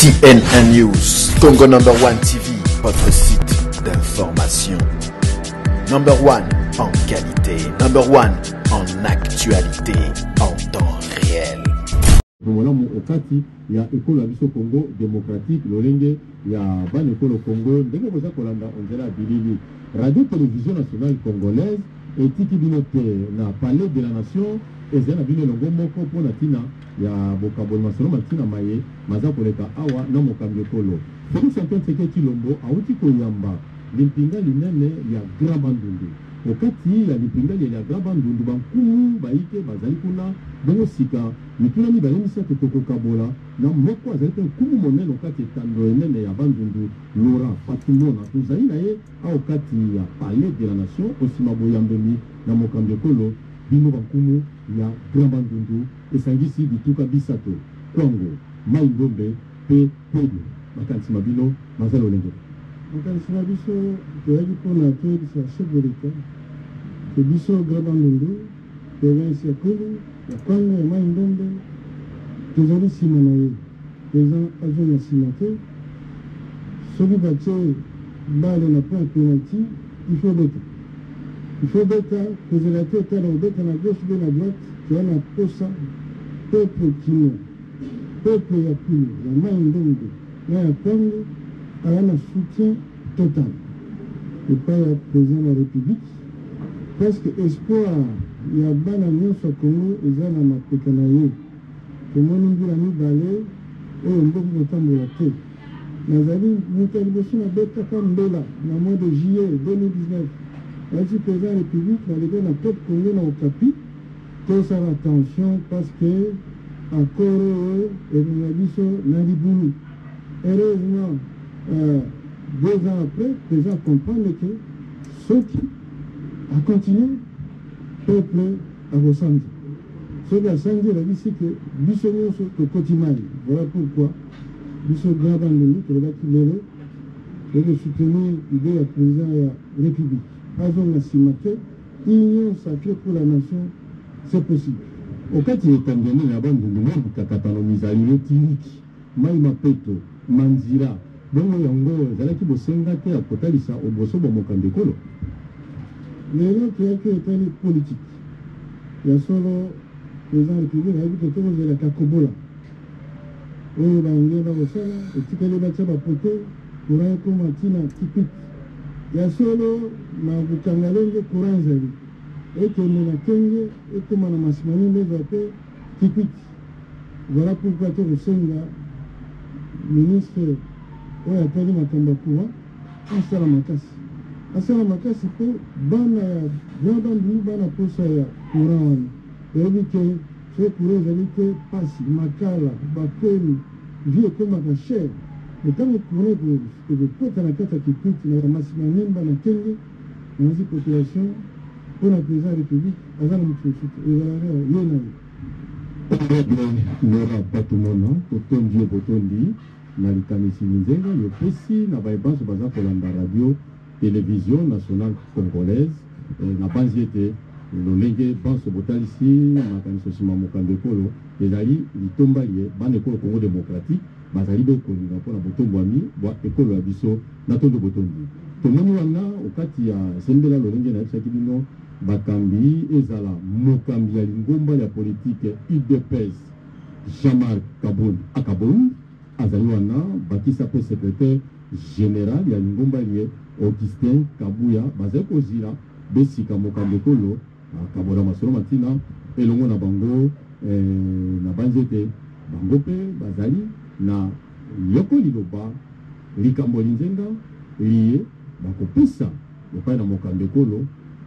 CNN News, Congo number 1 TV, votre site d'information. Number 1 en qualité, number 1 en actualité, en temps réel. Voilà mon okati ya école ya biso Congo démocratique lolenge ya ban école Congo ndenge boza kolanda onzela bilili radio télévision nationale congolaise etiki bino te na palais de la nation ezana bino longo moko pona tina ya bokabol masolo matina maye maza koleka awa na mokambi ekolo Félix Antoine Tshisekedi Tshilombo auti koyamba limpinga linene ya Grand Bandundu okati ya lipingali ya Grand Bandundu bankumu baike bazali kuna bongo sika mituna mi balemisa toko kabola na moko azali pe kumu monene okati etando enene ya Bandundu Laurent Fatumona tozali na ye okati ya palais de la nation osima boyambemi na mokambi ekolo bino bankumu ya Grand Bandundu esangisi bituka bisato Kwango Mai Ngombe pe Pedu makanisi mabino mazalo lenge makanisi mabiso toyaki mpona toyebisa chef de l'État ke biso Grand Bandundu province ya Kulu ya Kwango ya Mai Ngombe tozali nsima na ye président azo na nsima te soki batie bale na point penalty il faut beta kozela te otala obeta na gauche be na droite toya na posa peuple kino peuple ya Kulu ya Mai Ngombe na ya Kwango aya na soutien total epai ya président de la République parce que espoir ya bana nyonso ya Congo eza na mapeka na ye tomoni mbula mibale oyo mboki kotambola te nazali moto ya liboso nabetaka mbela na mois de juillet 2019 ayaki président ya République naleki na peuple Congo na okapi tosala attention parce que accord oyo elinga biso na libulu heureusement 2 ans après, les gens comprennent que ceux qui a continué, peuple à ressentir. Ceux qui ont senti la vie, c'est que Bissot au quotidien. Voilà pourquoi Bissot Grand Bandundu, que le gars qui l'élève, et de soutenir l'idée de la président de la République. Azon la Simaté, union sacrée pour la nation, c'est possible. Au cas où il est amené la bande de monde, Kakatano Mizali, Tiliki, Maïma Peto, Manzira, bongo yango zalaki bosenga te ya kotalisa oboso bo mokambi ekolo lelo toyaki etali politique ya solo président république ayebi te tokozelaka kobola oyo bange bakosala etikali batia bapoto courant ekoma ntina tipit ya solo na kokanga lenge courant ezali ekende na kenge ekoma na masimani ndeza te tipit voilà pourquoi tokosenga ministre oyo atali makambo ya courant asala makasi mpo bana ya Grand Bandundu bana posa ya courant wana oyebi ke so courant ezali te pasi makala bakomi vie ekomaka cher ntango courant ekokota na kati ya kipiti na masima nemba na kenge nazi population mpona président ya république aza na mosusu ezalaka ye na ye lora batumona totondi ye botondi na likanisi minzenga yopesi na bayebanso baza kolanda radio télévision nationale congolaise na banzi ete lolenge banso botalisi makanisi osima mokambi ekolo ezali litombali ye bana ekolo Congo démocratique bazali bekolinga mpona botombwami bwa ekolo ya biso na tondo botondi tomoni wana okati ya sembela lolenge nayebisaki bino bakambi ezala mokambi ya lingomba ya politike UDPS Jean-Marc Akabon azali wana bakisa pe secrétaire général ya lingomba liye Augustin Kabuya bazali kozila besika mokambi ekolo akabola masolo matina elongo na bango na banzete bango pe bazali na yoko liloba likambo linzenga liye bakopesa epai na mokambi ekolo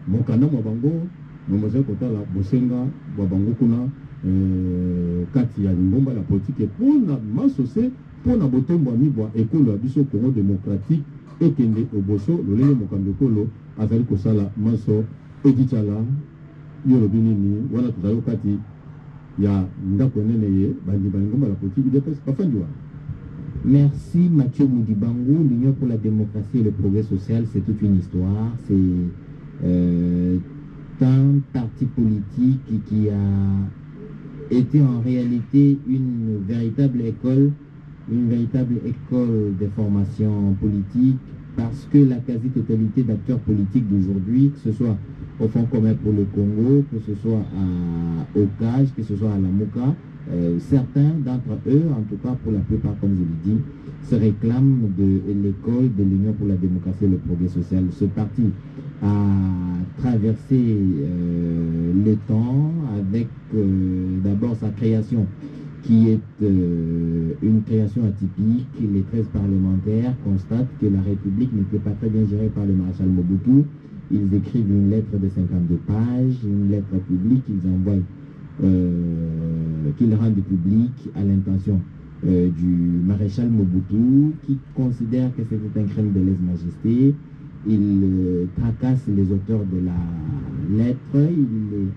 mokanda mwa bango nomozali kotala bosenga bwa bango kuna kati ya lingomba la politique mpona masose mpona botombwami bwa ekolo ya biso Congo démocratique ekende oboso lolenge mokambi ekolo azali kosala maso edichala yolobi nini wana tozali kati ya ndako enene ye bandi balingomba la politique UDPS bafandi wana. Merci Mathieu Moudibangou. L'Union pour la démocratie et le progrès social, c'est toute une histoire. C'est un parti politique qui a été en réalité une véritable école une véritable école de formation politique, parce que la quasi-totalité d'acteurs politiques d'aujourd'hui, que ce soit au Fonds commun pour le Congo, que ce soit au CAJ, que ce soit à la MOCA, certains d'entre eux, en tout cas pour la plupart, comme je l'ai dit, se réclament de l'école de l'Union pour la démocratie et le progrès social. Ce parti a traversé le temps avec d'abord sa création, qui est une création atypique. Les 13 parlementaires constatent que la République n'était pas très bien gérée par le maréchal Mobutu. Ils écrivent une lettre de 52 pages, une lettre publique qu'ils envoient, qu'ils rendent publique à l'intention du maréchal Mobutu, qui considère que c'était un crime de lèse-majesté. Il tracasse les auteurs de la lettre, il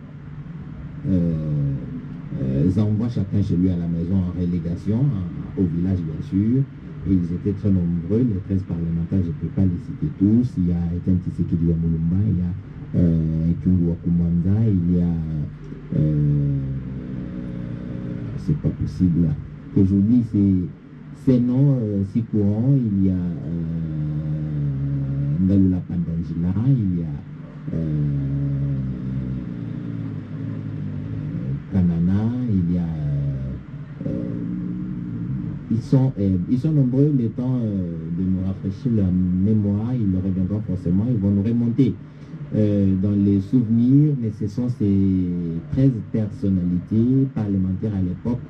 les envoie chacun chez lui à la maison en relégation, au village bien sûr. Et ils étaient très nombreux, les 13 parlementaires, je ne peux pas les citer tous. Il y a Etienne Tshisekedi wa Mulumba, il y a Kyungu wa Kumwanza, il y a... c'est pas possible là. Aujourd'hui, ces noms si courants, il y a Ngalula Pandangila, il y a Kanana, il y a... ils sont nombreux, le temps de nous rafraîchir leur mémoire, ils le reviendront forcément, ils vont nous remonter dans les souvenirs, mais ce sont ces 13 personnalités parlementaires à l'époque,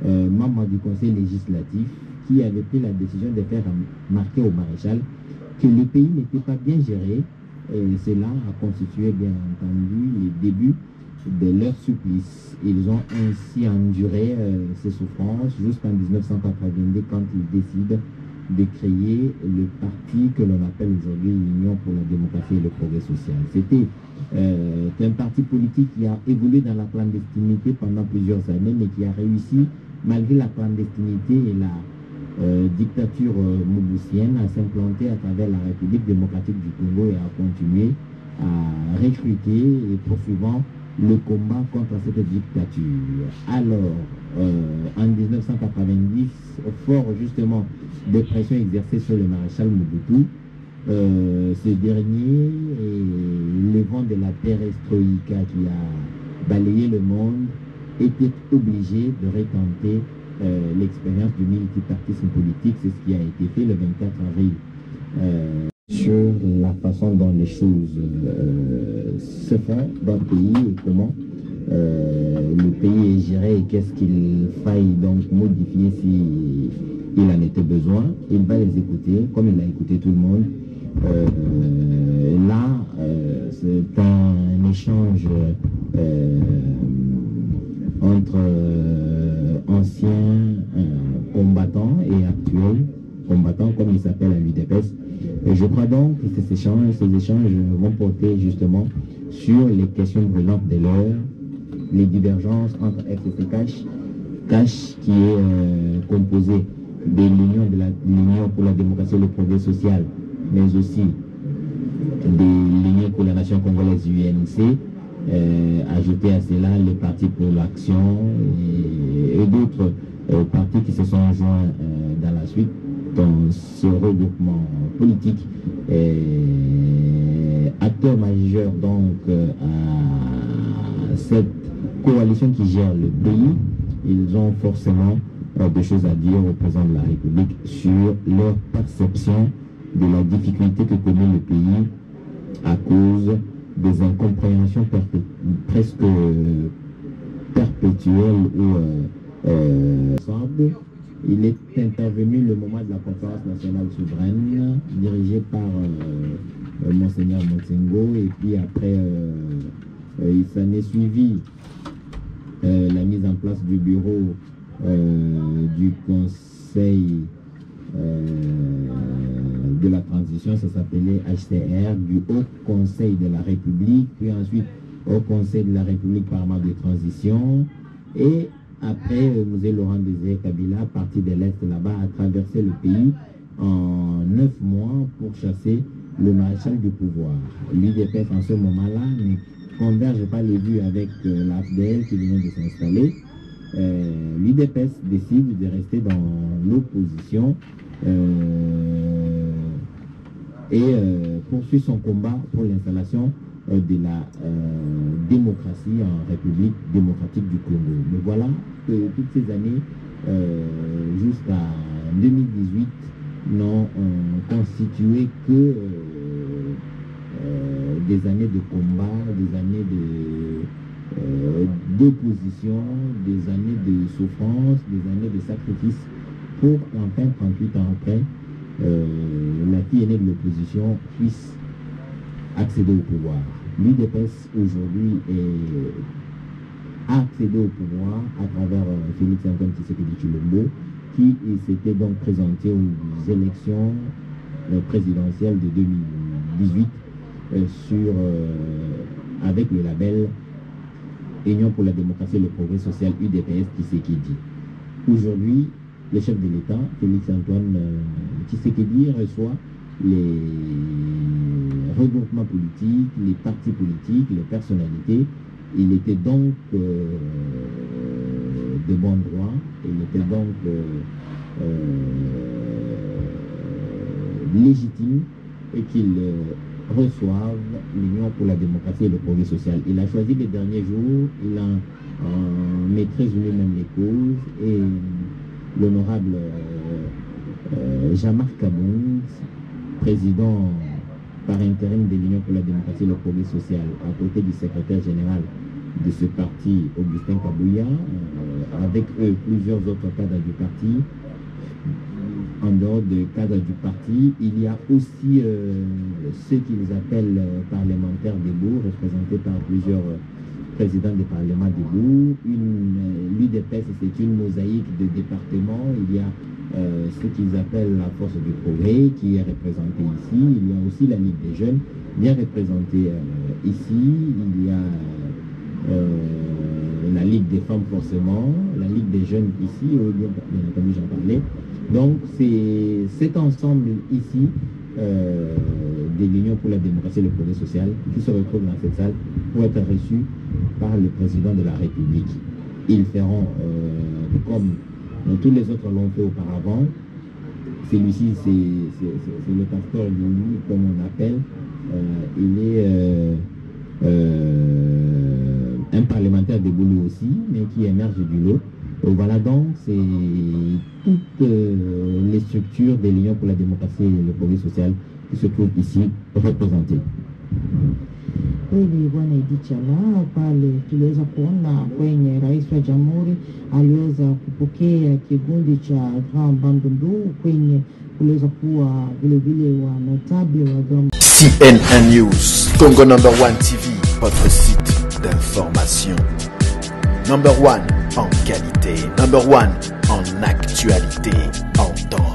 membres du conseil législatif, qui avaient pris la décision de faire marquer au maréchal que le pays n'était pas bien géré, et cela a constitué bien entendu les débuts de leur supplice. Ils ont ainsi enduré ces souffrances jusqu'en 1982 quand ils décident de créer le parti que l'on appelle aujourd'hui l'Union pour la démocratie et le progrès social. C'était un parti politique qui a évolué dans la clandestinité pendant plusieurs années, mais qui a réussi, malgré la clandestinité et la dictature mobusienne, à s'implanter à travers la République démocratique du Congo et à continuer à recruter et poursuivant le combat contre cette dictature. Alors, en 1990, fort justement des pressions exercées sur le maréchal Mobutu, ce dernier, le vent de la perestroïka qui a balayé le monde, était obligé de retenter l'expérience du multipartisme politique. C'est ce qui a été fait le 24 avril. Sur la façon dont les choses se font dans le pays et comment le pays est géré et qu'est-ce qu'il faille donc modifier si il en était besoin. Il va les écouter comme il a écouté tout le monde. Là, c'est un échange entre anciens combattants et actuels combattants, comme il s'appelle à l'UDPS. Et je crois donc que ces échanges vont porter justement sur les questions brûlantes de l'heure, les divergences entre FCC CACH qui est composé de l'Union pour la démocratie et le progrès social, mais aussi de l'Union pour la nation congolaise UNC, ajouter à cela le Parti pour l'action et d'autres partis qui se sont joints dans la suite dans ce regroupement politique. Acteur majeur donc à cette coalition qui gère le pays, ils ont forcément des choses à dire au président de la République sur leur perception de la difficulté que connaît le pays à cause des incompréhensions presque perpétuelles ou ensemble. Il est intervenu le moment de la conférence nationale souveraine dirigée par Monseigneur Motsengo, et puis après il s'en est suivi la mise en place du bureau du conseil de la transition, ça s'appelait HCR, du Haut Conseil de la République, puis ensuite au Conseil de la République parlement de transition, et après M. Laurent Désiré Kabila, parti de l'Est là-bas, a traversé le pays en 9 mois pour chasser le maréchal du pouvoir. L'UDPS en ce moment-là ne converge pas les vues avec l'AFDL qui vient de s'installer. l'UDPS décide de rester dans l'opposition et poursuit son combat pour l'installation de la démocratie en République démocratique du Congo. Mais voilà que toutes ces années, jusqu'à 2018, n'ont constitué que des années de combat, des années d'opposition, des années de souffrance, des années de sacrifice, pour qu'enfin, 38 ans après, la fille aînée de l'opposition puisse accéder au pouvoir. L'UDPS aujourd'hui a accédé au pouvoir à travers Félix Antoine Tshisekedi Tshilombo, qui s'était donc présenté aux élections présidentielles de 2018 avec le label Union pour la démocratie et le progrès social UDPS Tshisekedi. Aujourd'hui, le chef de l'État, Félix Antoine Tshisekedi, reçoit les regroupements politiques, les partis politiques, les personnalités. Il était donc de bon droit, il était donc légitime et qu'il reçoive l'Union pour la démocratie et le progrès social. Il a choisi les derniers jours, il a maîtrise lui-même les causes, et l'honorable Jean-Marc Kabound, président par intérim de l'Union pour la démocratie et le progrès social, à côté du secrétaire général de ce parti, Augustin Kabouya, avec eux plusieurs autres cadres du parti. En dehors des cadres du parti, il y a aussi ceux qu'ils appellent parlementaires debout, représentés par plusieurs présidents des parlements debout. L'UDPS, c'est une mosaïque de départements. Il y a ce qu'ils appellent la force du progrès, qui est représentée ici. Il y a aussi la Ligue des jeunes, bien représentée ici. Il y a la Ligue des femmes, forcément, la Ligue des jeunes ici, bien entendu j'en parlais. Donc c'est cet ensemble ici de l'Union pour la démocratie et le progrès social qui se retrouve dans cette salle pour être reçu par le président de la République. Ils feront comme tous les autres l'ont fait auparavant. Celui-ci, c'est le pasteur Lulu, comme on appelle. Il est un parlementaire de Boulou aussi, mais qui émerge du lot. Voilà donc, c'est toutes les structures de l'Union pour la démocratie et le progrès social qui se trouvent ici représentées. Kweli Bwana Idichala, pale tuliweza kuona kwenye rais wa jamhuri aliweza kupokea kikundi cha Grand Bandundu, kwenye kuweza kuwa vile vile wa notable wa CNN News, Congo number 1 TV, votre site d'information. Number 1 en qualité, number 1 en actualité, en temps